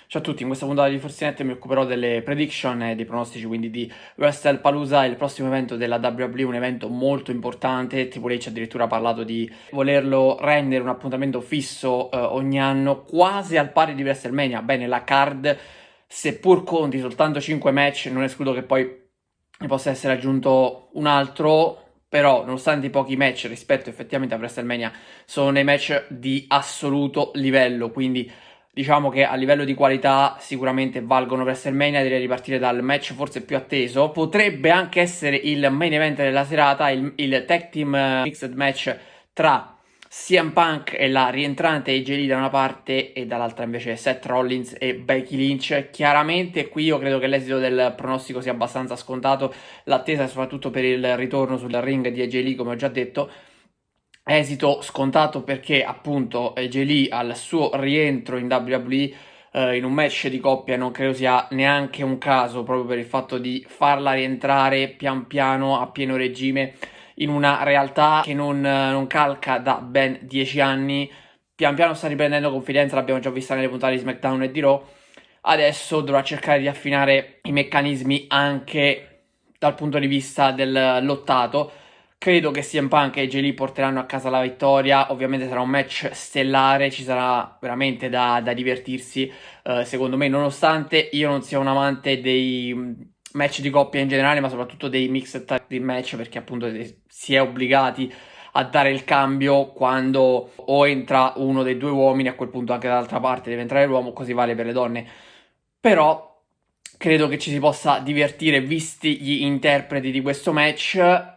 Ciao a tutti, in questa puntata di Forzinet mi occuperò delle prediction e dei pronostici, quindi di WrestlePalooza, il prossimo evento della WWE, un evento molto importante. Triple H addirittura ha parlato di volerlo rendere un appuntamento fisso ogni anno, quasi al pari di WrestleMania. Bene, la card, seppur conti soltanto 5 match, non escludo che poi ne possa essere aggiunto un altro. Però, nonostante i pochi match rispetto effettivamente a WrestleMania, sono dei match di assoluto livello, quindi diciamo che a livello di qualità sicuramente valgono WrestleMania. Direi di partire dal match forse più atteso. Potrebbe anche essere il main event della serata, il tag team mixed match tra CM Punk e la rientrante AJ Lee da una parte e dall'altra invece Seth Rollins e Becky Lynch. Chiaramente qui io credo che l'esito del pronostico sia abbastanza scontato, l'attesa è soprattutto per il ritorno sul ring di AJ Lee, come ho già detto. Esito scontato perché appunto AJ Lee al suo rientro in WWE in un match di coppia non credo sia neanche un caso, proprio per il fatto di farla rientrare pian piano a pieno regime in una realtà che non calca da ben 10 anni. Pian piano sta riprendendo confidenza, l'abbiamo già vista nelle puntate di SmackDown e di Raw. Adesso dovrà cercare di affinare i meccanismi anche dal punto di vista del lottato. Credo che CM Punk e AJ Lee porteranno a casa la vittoria. Ovviamente sarà un match stellare, ci sarà veramente da divertirsi. Secondo me, nonostante io non sia un amante dei match di coppia in generale, ma soprattutto dei mixed tag team match, perché appunto si è obbligati a dare il cambio quando o entra uno dei due uomini, a quel punto anche dall'altra parte deve entrare l'uomo, così vale per le donne. Però credo che ci si possa divertire visti gli interpreti di questo match.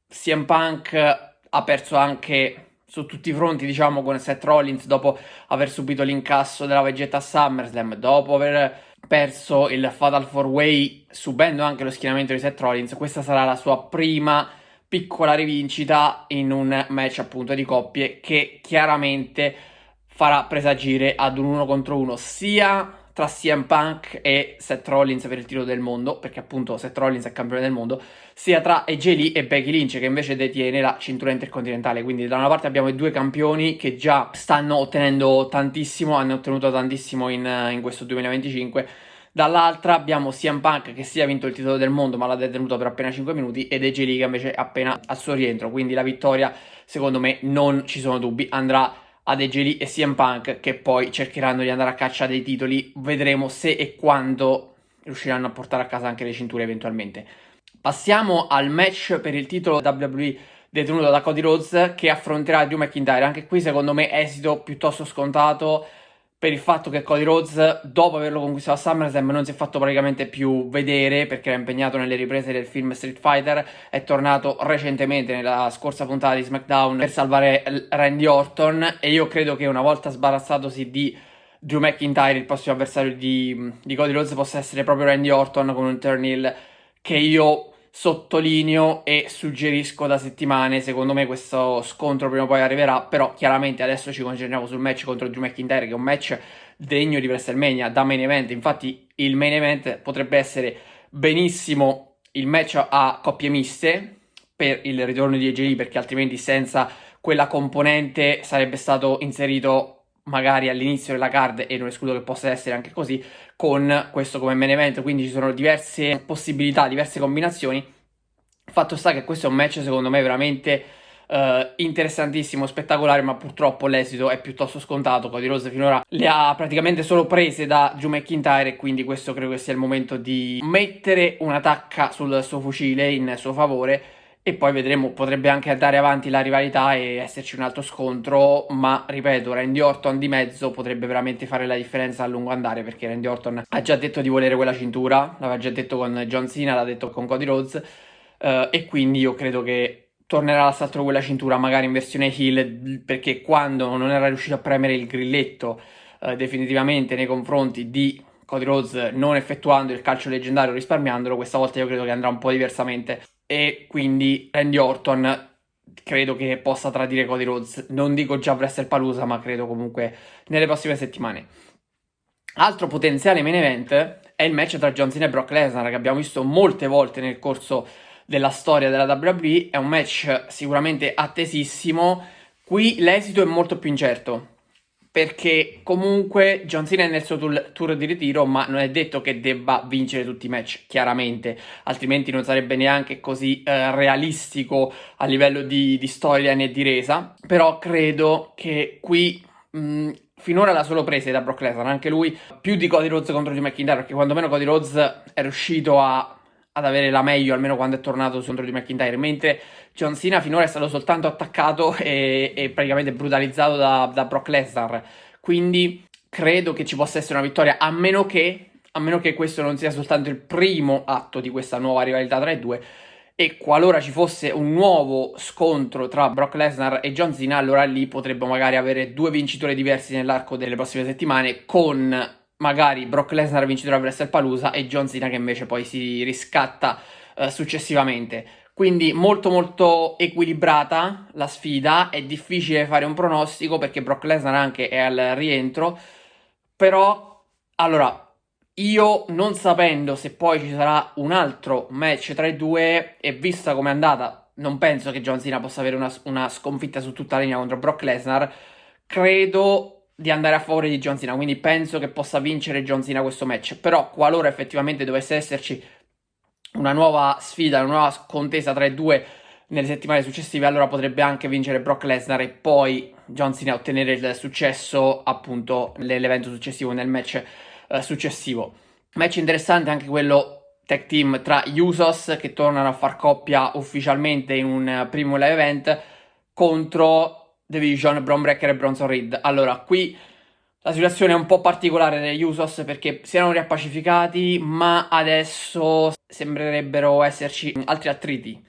CM Punk ha perso anche su tutti i fronti, diciamo, con Seth Rollins dopo aver subito l'incasso della vegetta a SummerSlam, dopo aver perso il Fatal 4-Way subendo anche lo schienamento di Seth Rollins. Questa sarà la sua prima piccola rivincita in un match appunto di coppie che chiaramente farà presagire ad un 1 contro 1 sia tra CM Punk e Seth Rollins per il titolo del mondo, perché appunto Seth Rollins è campione del mondo, sia tra AJ Lee e Becky Lynch, che invece detiene la cintura intercontinentale. Quindi da una parte abbiamo i due campioni che già stanno ottenendo tantissimo, hanno ottenuto tantissimo in questo 2025. Dall'altra abbiamo CM Punk che si è vinto il titolo del mondo ma l'ha detenuto per appena 5 minuti, ed AJ Lee che invece è appena al suo rientro. Quindi la vittoria, secondo me, non ci sono dubbi, andrà ad AJ Lee e CM Punk, che poi cercheranno di andare a caccia dei titoli. Vedremo se e quando riusciranno a portare a casa anche le cinture eventualmente. Passiamo al match per il titolo WWE detenuto da Cody Rhodes, che affronterà Drew McIntyre. Anche qui secondo me esito piuttosto scontato, per il fatto che Cody Rhodes, dopo averlo conquistato a SummerSlam, non si è fatto praticamente più vedere perché era impegnato nelle riprese del film Street Fighter. È tornato recentemente nella scorsa puntata di SmackDown per salvare Randy Orton, e io credo che una volta sbarazzatosi di Drew McIntyre il prossimo avversario di Cody Rhodes possa essere proprio Randy Orton, con un turn heel che io sottolineo e suggerisco da settimane. Secondo me questo scontro prima o poi arriverà, però chiaramente adesso ci concentriamo sul match contro Drew McIntyre, che è un match degno di WrestleMania da main event. Infatti il main event potrebbe essere benissimo il match a coppie miste per il ritorno di AJ Lee, perché altrimenti senza quella componente sarebbe stato inserito magari all'inizio della card, e non escludo che possa essere anche così con questo come main event. Quindi ci sono diverse possibilità, diverse combinazioni. Fatto sta che questo è un match secondo me veramente interessantissimo, spettacolare, ma purtroppo l'esito è piuttosto scontato. Cody Rhodes finora le ha praticamente solo prese da Drew McIntyre, e quindi questo credo che sia il momento di mettere una tacca sul suo fucile in suo favore. E poi vedremo, potrebbe anche andare avanti la rivalità e esserci un altro scontro, ma ripeto, Randy Orton di mezzo potrebbe veramente fare la differenza a lungo andare, perché Randy Orton ha già detto di volere quella cintura, l'aveva già detto con John Cena, l'ha detto con Cody Rhodes, e quindi io credo che tornerà all'assalto quella cintura, magari in versione heel, perché quando non era riuscito a premere il grilletto definitivamente nei confronti di Cody Rhodes, non effettuando il calcio leggendario, risparmiandolo, questa volta io credo che andrà un po' diversamente, e quindi Randy Orton credo che possa tradire Cody Rhodes. Non dico già a WrestlePalooza, ma credo comunque nelle prossime settimane. Altro potenziale main event è il match tra John Cena e Brock Lesnar, che abbiamo visto molte volte nel corso della storia della WWE. È un match sicuramente attesissimo. Qui l'esito è molto più incerto, perché comunque John Cena è nel suo tour di ritiro, ma non è detto che debba vincere tutti i match, chiaramente, altrimenti non sarebbe neanche così realistico a livello di storyline e di resa. Però credo che qui finora l'ha solo presa da Brock Lesnar, anche lui, più di Cody Rhodes contro Drew McIntyre, perché quantomeno Cody Rhodes è riuscito ad avere la meglio, almeno quando è tornato contro Drew McIntyre, mentre John Cena finora è stato soltanto attaccato e praticamente brutalizzato da Brock Lesnar. Quindi credo che ci possa essere una vittoria, a meno che questo non sia soltanto il primo atto di questa nuova rivalità tra i due. E qualora ci fosse un nuovo scontro tra Brock Lesnar e John Cena, allora lì potremmo magari avere due vincitori diversi nell'arco delle prossime settimane, con magari Brock Lesnar vincitore a WrestlePalooza e John Cena che invece poi si riscatta successivamente. Quindi molto molto equilibrata la sfida, è difficile fare un pronostico perché Brock Lesnar anche è al rientro, però allora io non sapendo se poi ci sarà un altro match tra i due e vista come è andata, non penso che John Cena possa avere una sconfitta su tutta la linea contro Brock Lesnar, credo di andare a favore di John Cena, quindi penso che possa vincere John Cena questo match, però qualora effettivamente dovesse esserci una nuova sfida, una nuova contesa tra i due nelle settimane successive, allora potrebbe anche vincere Brock Lesnar e poi John Cena ottenere il successo appunto nell'evento successivo, nel match successivo. Match interessante anche quello tag team tra Usos che tornano a far coppia ufficialmente in un primo live event contro The Vision, Bron Breakker e Bronson Reed. Allora, qui la situazione è un po' particolare degli Usos perché si erano riappacificati, ma adesso sembrerebbero esserci altri attriti.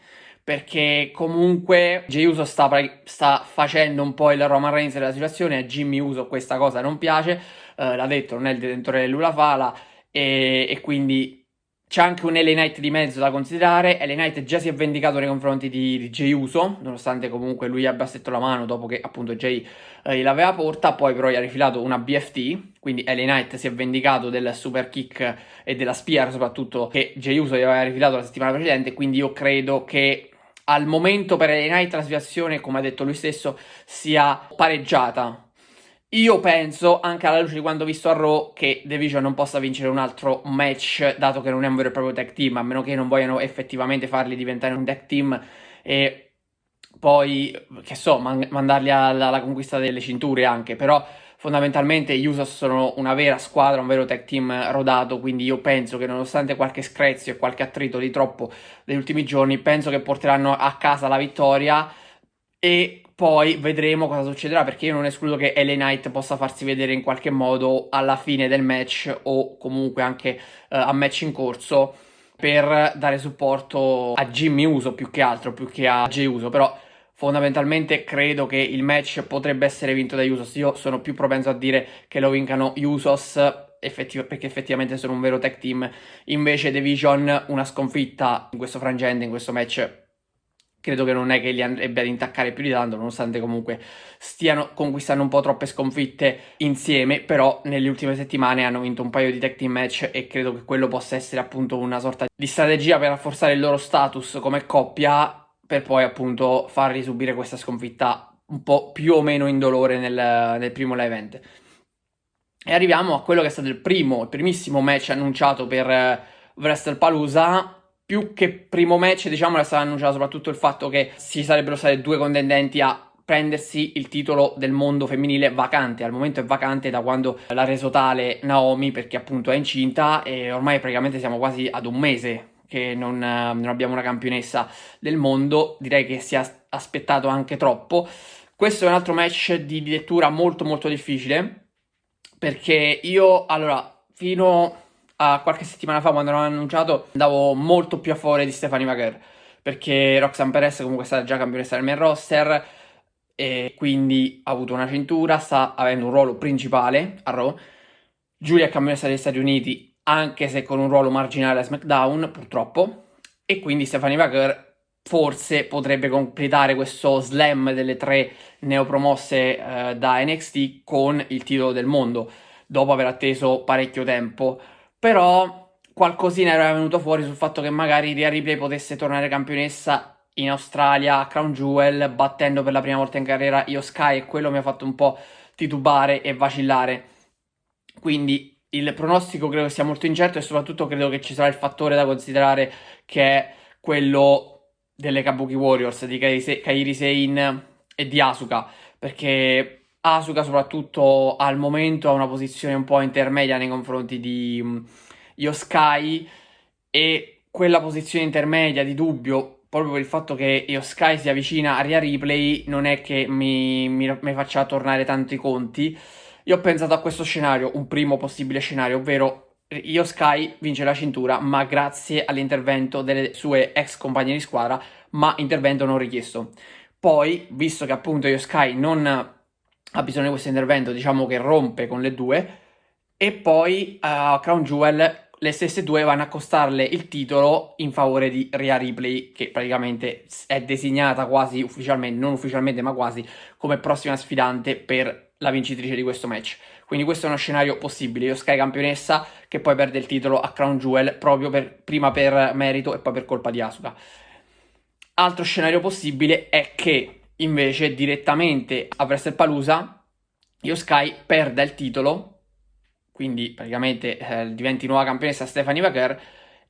Perché comunque Jey Uso sta facendo un po' il Roman Reigns della situazione, a Jimmy Uso questa cosa non piace, l'ha detto, non è il detentore dell'Ula Fala, e quindi c'è anche un LA Knight di mezzo da considerare. LA Knight già si è vendicato nei confronti di Jey Uso, nonostante comunque lui abbia stretto la mano dopo che appunto Jey gliel'aveva porta, poi però gli ha rifilato una BFT, quindi LA Knight si è vendicato del super kick e della spear soprattutto che Jey Uso gli aveva rifilato la settimana precedente, quindi io credo che al momento per LA Knight la situazione, come ha detto lui stesso, sia pareggiata. Io penso, anche alla luce di quanto ho visto a Raw, che The Vision non possa vincere un altro match, dato che non è un vero e proprio tag team, a meno che non vogliano effettivamente farli diventare un tag team e poi, che so, mandarli alla conquista delle cinture anche, però fondamentalmente gli Usos sono una vera squadra, un vero tag team rodato, quindi io penso che nonostante qualche screzio e qualche attrito di troppo degli ultimi giorni, penso che porteranno a casa la vittoria e poi vedremo cosa succederà, perché io non escludo che LA Knight possa farsi vedere in qualche modo alla fine del match o comunque anche a match in corso per dare supporto a Jimmy Uso più che altro, più che a Jey Uso, però fondamentalmente credo che il match potrebbe essere vinto da Usos. Io sono più propenso a dire che lo vincano Usos perché effettivamente sono un vero tag team. Invece The Vision, una sconfitta in questo frangente, in questo match, credo che non è che li andrebbe ad intaccare più di tanto, nonostante comunque stiano conquistando un po' troppe sconfitte insieme, però nelle ultime settimane hanno vinto un paio di tag team match e credo che quello possa essere appunto una sorta di strategia per rafforzare il loro status come coppia, per poi appunto fargli subire questa sconfitta un po' più o meno indolore nel primo live event. E arriviamo a quello che è stato il primissimo match annunciato per WrestlePalooza. Più che primo match, diciamo, era stato annunciato soprattutto il fatto che ci sarebbero stati due contendenti a prendersi il titolo del mondo femminile vacante. Al momento è vacante da quando l'ha reso tale Naomi, perché appunto è incinta e ormai praticamente siamo quasi ad un mese che non abbiamo una campionessa del mondo. Direi che si è aspettato anche troppo. Questo è un altro match di lettura molto molto difficile, perché io, allora, fino a qualche settimana fa, quando l'hanno annunciato, andavo molto più a favore di Stephanie Maguire, perché Roxanne Perez comunque è stata già campionessa del main roster, e quindi ha avuto una cintura, sta avendo un ruolo principale a Raw. Giulia è campionessa degli Stati Uniti, anche se con un ruolo marginale a SmackDown, purtroppo, e quindi Stephanie Maguire forse potrebbe completare questo slam delle tre neopromosse da NXT con il titolo del mondo, dopo aver atteso parecchio tempo. Però qualcosina era venuto fuori sul fatto che magari Rhea Ripley potesse tornare campionessa in Australia a Crown Jewel, battendo per la prima volta in carriera Io Sky, e quello mi ha fatto un po' titubare e vacillare. Quindi il pronostico credo che sia molto incerto e soprattutto credo che ci sarà il fattore da considerare che è quello delle Kabuki Warriors, di Kairi Sane e di Asuka, perché Asuka soprattutto al momento ha una posizione un po' intermedia nei confronti di Io Sky, e quella posizione intermedia di dubbio, proprio per il fatto che Io Sky si avvicina a Rhea Ripley, non è che mi faccia tornare tanto i conti. Io ho pensato a questo scenario, un primo possibile scenario, ovvero Io Sky vince la cintura, ma grazie all'intervento delle sue ex compagne di squadra, ma intervento non richiesto. Poi, visto che appunto Io Sky non ha bisogno di questo intervento, diciamo che rompe con le due, e poi a Crown Jewel le stesse due vanno a accostarle il titolo in favore di Rhea Ripley, che praticamente è designata quasi ufficialmente, non ufficialmente ma quasi, come prossima sfidante per la vincitrice di questo match. Quindi questo è uno scenario possibile. Io Sky campionessa che poi perde il titolo a Crown Jewel proprio prima per merito e poi per colpa di Asuka. Altro scenario possibile è che invece direttamente a WrestlePalooza Io Sky perda il titolo, quindi praticamente diventi nuova campionessa Stephanie McGirr,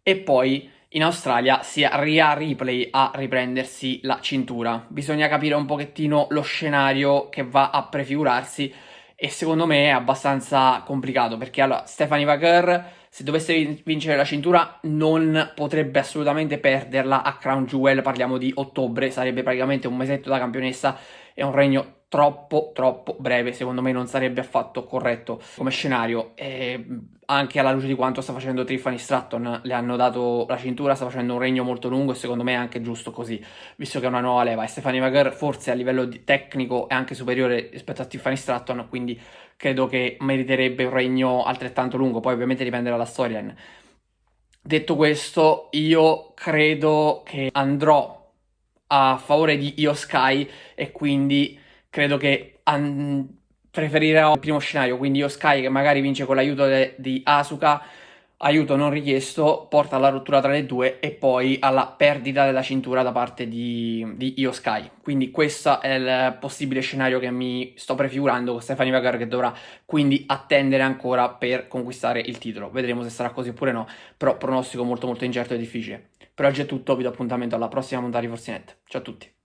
e poi in Australia sia Rhea Ripley a riprendersi la cintura. Bisogna capire un pochettino lo scenario che va a prefigurarsi e secondo me è abbastanza complicato perché allora Stephanie McGirr, se dovesse vincere la cintura, non potrebbe assolutamente perderla a Crown Jewel. Parliamo di ottobre, sarebbe praticamente un mesetto da campionessa, è un regno troppo breve, secondo me non sarebbe affatto corretto come scenario, e anche alla luce di quanto sta facendo Tiffany Stratton, le hanno dato la cintura, sta facendo un regno molto lungo e secondo me è anche giusto così, visto che è una nuova leva, e Stephanie McGirr forse a livello tecnico è anche superiore rispetto a Tiffany Stratton, quindi credo che meriterebbe un regno altrettanto lungo, poi ovviamente dipende dalla storyline. Detto questo, io credo che andrò a favore di Io Sky e quindi credo che preferirò il primo scenario, quindi Io Sky che magari vince con l'aiuto di Asuka, aiuto non richiesto, porta alla rottura tra le due e poi alla perdita della cintura da parte di Io Sky. Quindi questo è il possibile scenario che mi sto prefigurando con Stephanie McGirr, che dovrà quindi attendere ancora per conquistare il titolo. Vedremo se sarà così oppure no, però pronostico molto incerto e difficile. Per oggi è tutto, vi do appuntamento alla prossima puntata di Forzinet. Ciao a tutti.